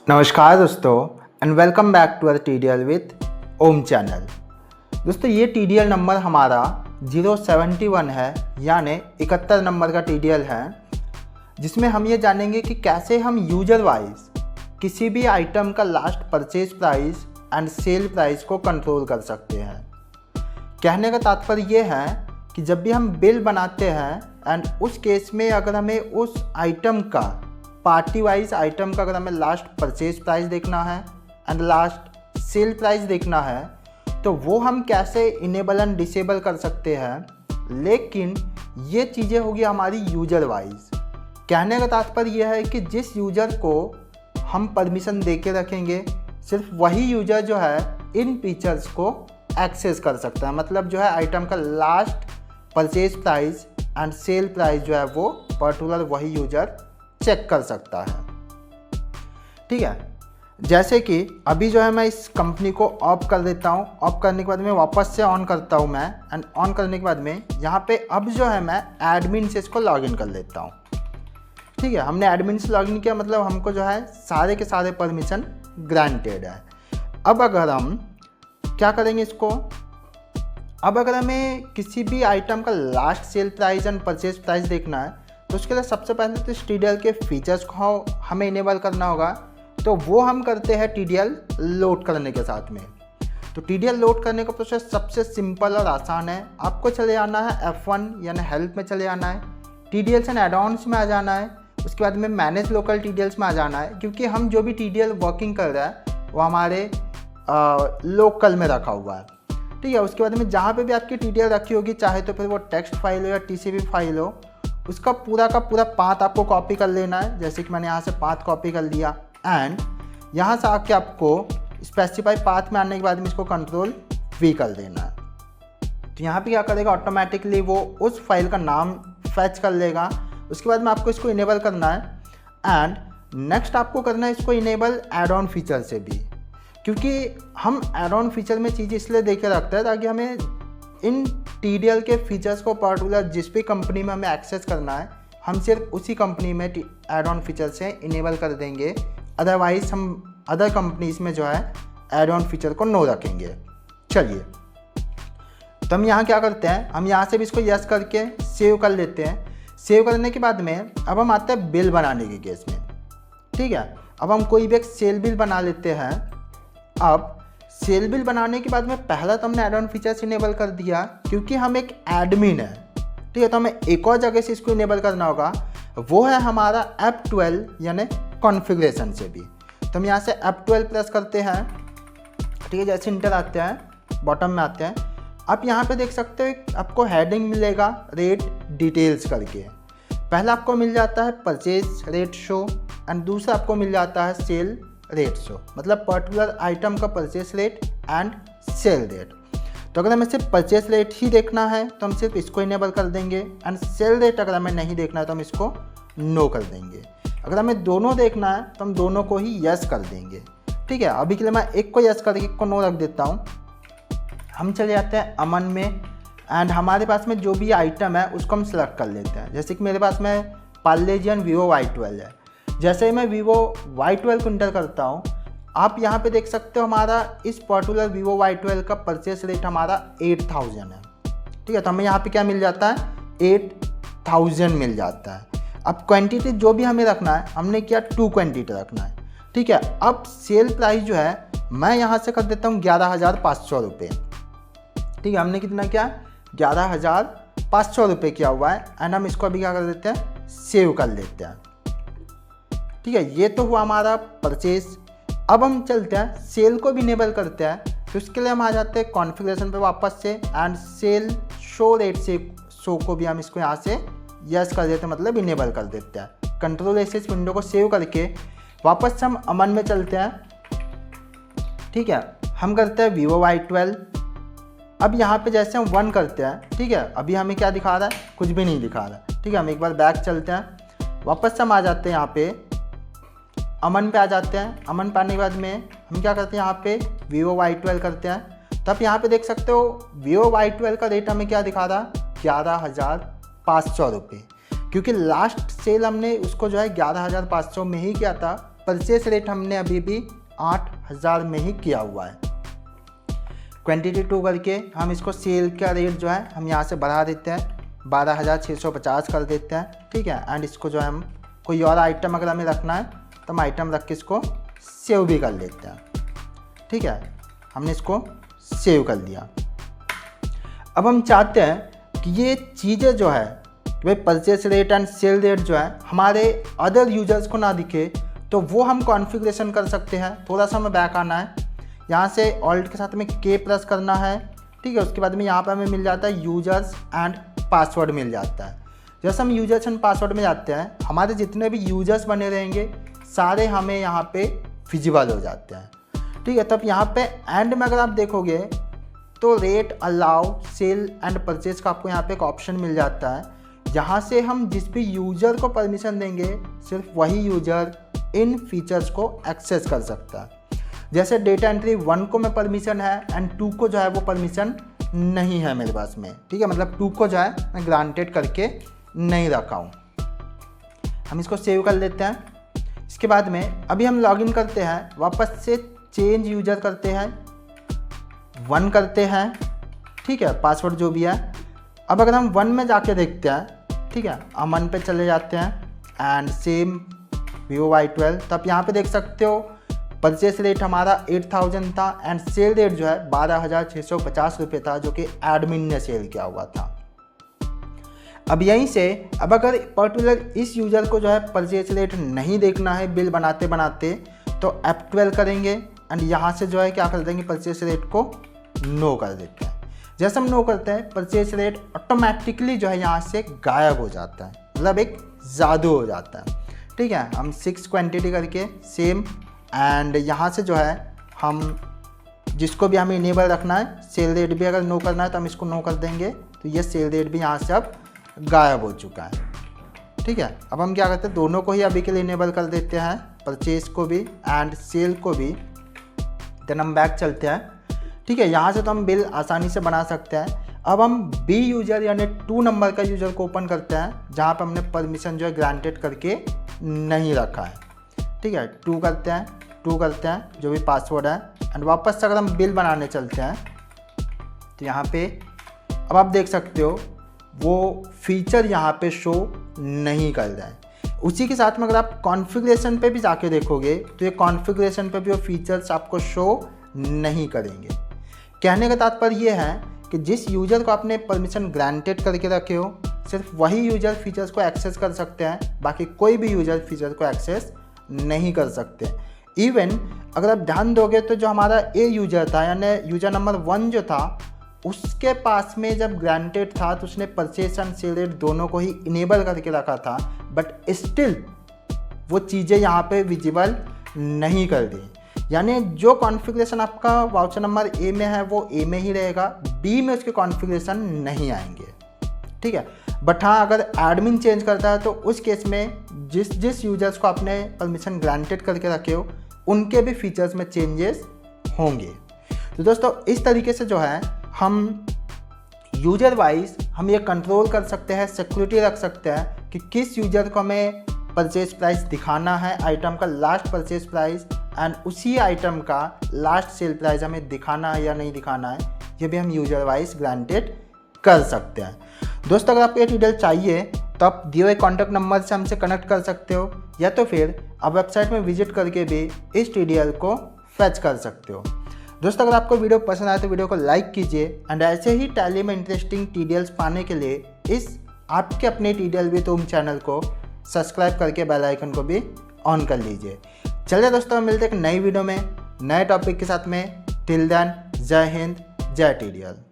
नमस्कार दोस्तों and welcome back to our TDL with Om channel. दोस्तों ये TDL नंबर हमारा 071 है, यानी 71 नंबर का TDL है, जिसमें हम ये जानेंगे कि कैसे हम यूजर वाइज किसी भी आइटम का last purchase price and sale price को कंट्रोल कर सकते हैं। कहने का तात्पर्य ये है कि जब भी हम बिल बनाते हैं एंड उस केस में अगर हमें उस आइटम का पार्टी वाइज आइटम का अगर हमें लास्ट परचेज प्राइस देखना है एंड लास्ट सेल प्राइस देखना है, तो वो हम कैसे इनेबल एंड डिसेबल कर सकते हैं। लेकिन ये चीज़ें होगी हमारी यूजर वाइज। कहने का तात्पर्य यह है कि जिस यूजर को हम परमिशन दे के रखेंगे, सिर्फ वही यूजर जो है इन फीचर्स को एक्सेस कर सकता है। मतलब जो है आइटम का last purchase price and sale price जो है वो पर्टिकुलर वही यूजर चेक कर सकता है। ठीक है, जैसे कि अभी जो है मैं इस कंपनी को ऑफ कर देता हूँ। ऑफ करने के बाद में वापस से ऑन करता हूँ मैं, एंड ऑन करने के बाद में यहाँ पे अब जो है मैं एडमिन से इसको लॉगिन कर लेता हूँ। ठीक है, हमने एडमिन से लॉगिन किया, मतलब हमको जो है सारे के सारे परमिशन ग्रांटेड है। अब अगर हम क्या करेंगे इसको, अब अगर हमें किसी भी आइटम का last sale price and purchase price देखना है, तो उसके लिए सबसे पहले तो TDL के फीचर्स को हमें इनेबल करना होगा। तो वो हम करते हैं TDL लोड करने के साथ में। तो TDL लोड करने का प्रोसेस सबसे सिंपल और आसान है। आपको चले आना है F1 यानी हेल्प में चले आना है, TDLs एंड एड-ऑन्स में आ जाना है, उसके बाद में मैनेज लोकल TDLs में आ जाना है, क्योंकि हम जो भी TDL वर्किंग कर रहा है वो हमारे लोकल में रखा हुआ है। ठीक है, उसके बाद में जहाँ पे भी आपकी TDL रखी होगी, चाहे तो फिर वो टेक्स्ट फाइल हो या TCP फाइल हो, उसका पूरा का पूरा पाथ आपको कॉपी कर लेना है। जैसे कि मैंने यहाँ से पाथ कॉपी कर लिया, एंड यहाँ से आके आपको स्पेसिफाई पाथ में आने के बाद में इसको Ctrl+V कर देना है। तो यहाँ पे क्या करेगा, ऑटोमेटिकली वो उस फाइल का नाम फैच कर लेगा। उसके बाद में आपको इसको इनेबल करना है, एंड नेक्स्ट आपको करना है इसको इनेबल एड ऑन फीचर से भी, क्योंकि हम एड ऑन फीचर में चीज़ इसलिए देखे रखते हैं ताकि हमें इन TDL के फीचर्स को पर्टिकुलर जिस भी कंपनी में हमें एक्सेस करना है, हम सिर्फ उसी कंपनी में एड ऑन फीचर से इनेबल कर देंगे। अदरवाइज हम अदर कंपनीज में जो है एड ऑन फीचर को नो रखेंगे। चलिए, तो हम यहाँ क्या करते हैं, हम यहाँ से भी इसको यस करके सेव कर लेते हैं। सेव करने के बाद में अब हम आते हैं बिल बनाने के केस में। ठीक है, अब हम कोई भी एक सेल बिल बना लेते हैं। अब सेल बिल बनाने के बाद में पहला तो हमने एड ऑन फीचर्स इनेबल कर दिया, क्योंकि हम एक एडमिन है। ठीक है, तो हमें एक और जगह से इसको इनेबल करना होगा, वो है हमारा F12 यानी कॉन्फ़िगरेशन से भी। तो हम यहाँ से F12 प्रेस करते हैं। ठीक है, जैसे इंटर आते हैं, बॉटम में आते हैं, आप यहाँ पे देख सकते हो आपको हेडिंग मिलेगा रेट डिटेल्स करके। पहला आपको मिल जाता है परचेज रेट शो, एंड दूसरा आपको मिल जाता है सेल रेट शो, मतलब पर्टिकुलर आइटम का purchase rate and cell rate. तो अगर हमें सिर्फ परचेस रेट ही देखना है तो हम सिर्फ इसको इनेबल कर देंगे, एंड सेल रेट अगर हमें नहीं देखना है तो हम इसको नो कर देंगे। अगर हमें दोनों देखना है तो हम दोनों को ही यस कर देंगे। ठीक है, अभी के लिए मैं एक को यस करके एक को नो रख देता हूँ। हम चले जाते हैं अमन में, एंड हमारे पास में जो भी आइटम है उसको हम सेलेक्ट कर लेते हैं। जैसे कि मेरे पास में पार्लेजियन Vivo Y12 है। जैसे ही मैं Vivo Y12 को इंटर करता हूँ, आप यहाँ पे देख सकते हो हमारा इस पर्टिकुलर Vivo Y12 का परचेस रेट हमारा 8000 है। ठीक है, तो हमें यहाँ पे क्या मिल जाता है, 8000 मिल जाता है। अब क्वांटिटी जो भी हमें रखना है, हमने क्या 2 क्वांटिटी रखना है। ठीक है, अब सेल प्राइस जो है मैं यहाँ से कर देता हूँ 11,500 रुपये। ठीक है, हमने कितना किया, 11,500 रुपये किया हुआ है, एंड हम इसको अभी क्या कर देते हैं, सेव कर लेते हैं। ठीक है, ये तो हुआ हमारा परचेज। अब हम चलते हैं सेल को भी इनेबल करते हैं। तो उसके लिए हम आ जाते हैं कॉन्फ़िगरेशन पे वापस से, एंड सेल शो रेट से शो को भी हम इसको यहाँ से यस कर देते हैं, मतलब इनेबल कर देते हैं। Ctrl+S इस विंडो को सेव करके वापस से हम अमन में चलते हैं। ठीक है, हम करते हैं Vivo Y12। अब यहाँ पे जैसे हम 1 करते हैं, ठीक है, अभी हमें क्या दिखा रहा है, कुछ भी नहीं दिखा रहा है। ठीक है, हम एक बार बैक चलते हैं, वापस से हम आ जाते हैं यहाँ पे अमन पे आ जाते हैं। अमन पे आने के बाद में हम क्या करते हैं, यहाँ पे Vivo Y12 करते हैं। तब यहाँ पे देख सकते हो Vivo Y12 का रेट हमें क्या दिखा रहा, 11,500 रुपये, क्योंकि लास्ट सेल हमने उसको जो है 11,500 में ही किया था। परचेस रेट हमने अभी भी 8,000 में ही किया हुआ है। क्वांटिटी 2 करके हम इसको सेल का रेट जो है हम यहाँ से बढ़ा देते हैं, 12,650 कर देते हैं। ठीक है, एंड इसको जो है हम कोई और आइटम अगर हमें रखना है तो हम आइटम रख के इसको सेव भी कर लेते हैं। ठीक है, हमने इसको सेव कर दिया। अब हम चाहते हैं कि ये चीज़ें जो है भाई purchase rate and cell rate जो है हमारे अदर यूजर्स को ना दिखे, तो वो हम कॉन्फ़िगरेशन कर सकते हैं। थोड़ा सा हमें बैक आना है, यहाँ से ऑल्ट के साथ में के प्रेस करना है। ठीक है, उसके बाद में यहाँ पर हमें मिल जाता है यूजर्स एंड पासवर्ड मिल जाता है। जैसे हम यूजर्स एंड पासवर्ड में जाते हैं, हमारे जितने भी यूजर्स बने रहेंगे सारे हमें यहाँ पे विजिबल हो जाते हैं। ठीक है, तब यहाँ पे एंड में अगर आप देखोगे तो rate, allow, sell and purchase का आपको यहाँ पे एक ऑप्शन मिल जाता है, जहाँ से हम जिस भी यूज़र को परमिशन देंगे सिर्फ वही यूज़र इन फीचर्स को एक्सेस कर सकता है। जैसे डेटा एंट्री 1 को मैं परमिशन है एंड 2 को जो है वो परमिशन नहीं है मेरे पास में। ठीक है, मतलब 2 को जो है मैं ग्रांटेड करके नहीं रखा हूँ। हम इसको सेव कर लेते हैं। इसके बाद में अभी हम लॉगिन करते हैं, वापस से चेंज यूज़र करते हैं, 1 करते हैं। ठीक है, पासवर्ड जो भी है। अब अगर हम 1 में जाके देखते हैं, ठीक है, हम 1 पे चले जाते हैं एंड सेम Vivo Y12, तो आप यहाँ पे देख सकते हो परचेस रेट हमारा 8,000 था एंड सेल रेट जो है 12,650 रुपये था, जो कि एडमिन ने सेल किया हुआ था। अब यहीं से अब अगर पर्टिकुलर इस यूज़र को जो है परचेस रेट नहीं देखना है बिल बनाते बनाते, तो F12 करेंगे एंड यहाँ से जो है क्या कर देंगे, परचेस रेट को नो कर देते हैं। जैसे हम नो करते हैं परचेस रेट ऑटोमेटिकली जो है यहाँ से गायब हो जाता है, मतलब एक जादू हो जाता है। ठीक है, हम 6 क्वांटिटी करके सेम एंड यहाँ से जो है हम जिसको भी हमें इनेबल रखना है, सेल रेट भी अगर नो करना है तो हम इसको नो कर देंगे, तो ये सेल रेट भी यहाँ से अब गायब हो चुका है। ठीक है, अब हम क्या करते हैं, दोनों को ही अभी के लिए इनेबल कर देते हैं, परचेज को भी एंड सेल को भी। देन हम बैक चलते हैं। ठीक है, यहाँ से तो हम बिल आसानी से बना सकते हैं। अब हम बी यूज़र यानी 2 नंबर का यूज़र को ओपन करते हैं, जहाँ पर हमने परमिशन जो है ग्रांटेड करके नहीं रखा है। ठीक है, 2 करते हैं जो भी पासवर्ड है एंड वापस से अगर हम बिल बनाने चलते हैं तो यहाँ पे अब आप देख सकते हो वो फीचर यहाँ पे शो नहीं कर रहा है। उसी के साथ में अगर आप कॉन्फ़िगरेशन पे भी जाके देखोगे तो ये कॉन्फ़िगरेशन पे भी वो फीचर्स आपको शो नहीं करेंगे। कहने का तात्पर्य ये है कि जिस यूज़र को आपने परमिशन ग्रांटेड करके रखे हो सिर्फ वही यूज़र फीचर्स को एक्सेस कर सकते हैं, बाकी कोई भी यूज़र फीचर को एक्सेस नहीं कर सकते। इवन अगर आप ध्यान दोगे तो जो हमारा ए यूज़र था यानी यूज़र नंबर 1 जो था, उसके पास में जब ग्रांटेड था तो उसने परचेस एंड सेल रेट दोनों को ही इनेबल करके रखा था, बट स्टिल वो चीज़ें यहाँ पे विजिबल नहीं कर दी। यानी जो कॉन्फ़िगरेशन आपका वाउचर नंबर ए में है वो ए में ही रहेगा, बी में उसके कॉन्फ़िगरेशन नहीं आएंगे। ठीक है, बट हाँ अगर एडमिन चेंज करता है तो उस केस में जिस यूजर्स को आपने परमिशन ग्रांटेड करके रखे हो उनके भी फीचर्स में चेंजेस होंगे। तो दोस्तों इस तरीके से जो है हम यूजर वाइज हम ये कंट्रोल कर सकते हैं, सिक्योरिटी रख सकते हैं कि किस यूजर को हमें परचेज प्राइस दिखाना है, आइटम का लास्ट परचेज प्राइस एंड उसी आइटम का लास्ट सेल प्राइस हमें दिखाना है या नहीं दिखाना है, ये भी हम यूजर वाइज ग्रांटेड कर सकते हैं। दोस्तों अगर आपको ये डिटेल चाहिए तो आप दिए हुए कॉन्टैक्ट नंबर से हमसे कनेक्ट कर सकते हो, या तो फिर आप वेबसाइट में विजिट करके भी इस टीडीएल को फैच कर सकते हो। दोस्तों अगर आपको वीडियो पसंद आए तो वीडियो को लाइक कीजिए एंड ऐसे ही टैली में इंटरेस्टिंग टीडीएल्स पाने के लिए इस आपके अपने टीडीएल विद ओम चैनल को सब्सक्राइब करके बेल आइकन को भी ऑन कर लीजिए। चलिए दोस्तों मिलते हैं एक नई वीडियो में नए टॉपिक के साथ में। टिल देन जय हिंद, जय टीडीएल।